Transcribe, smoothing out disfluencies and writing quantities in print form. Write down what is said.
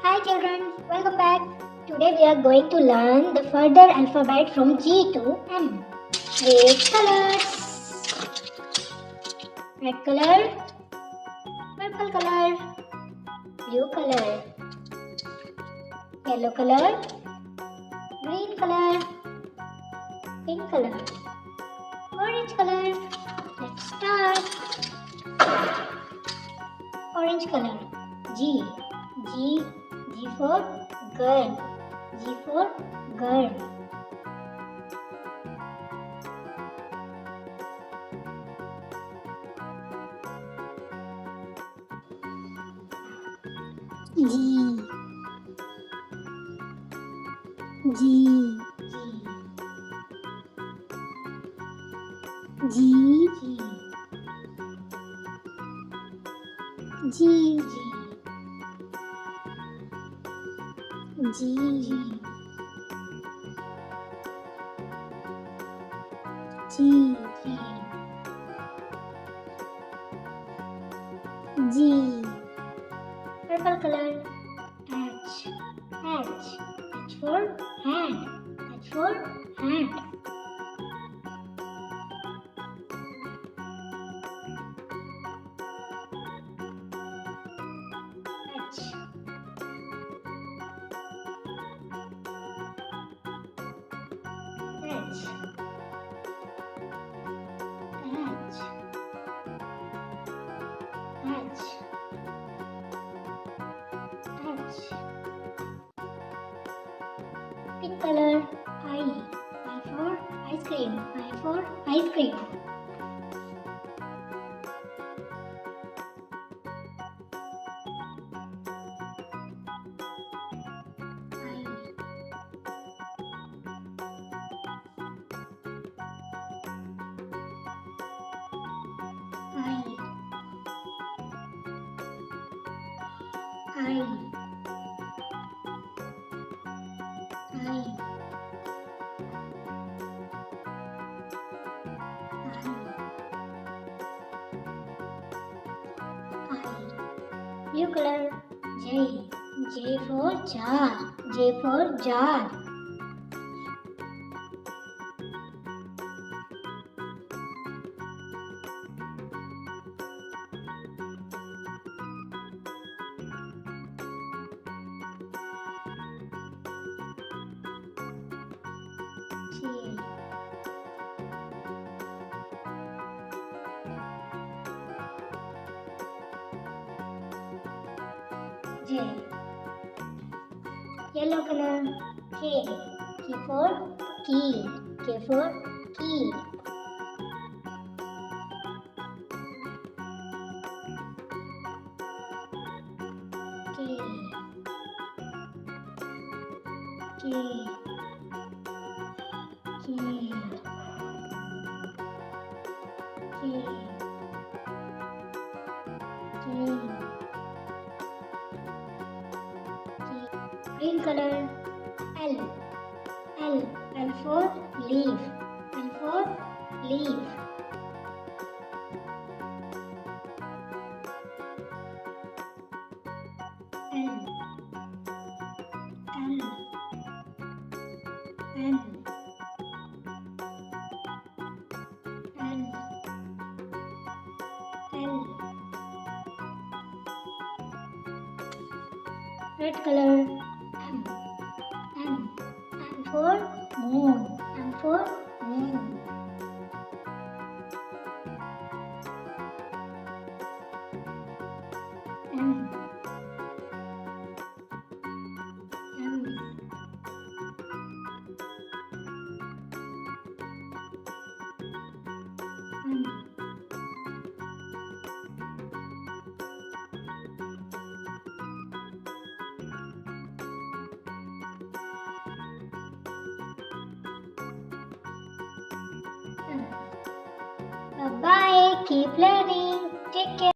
Hi children, welcome back. Today we are going to learn the further alphabet from G to M. With colors. Red color, purple color, blue color, yellow color, green color, pink color, orange color. Let's start. Orange color. G for girl. G for girl. G Purple color. H for hand. H for hand. Pink color. I for ice cream. I for ice cream. Blue color. J for jar. J for jar. J. Yellow color. K for key. K for key. Green color. L for leaf. L for leaf. Red color. M for moon. M for moon. Bye. Keep learning. Take care.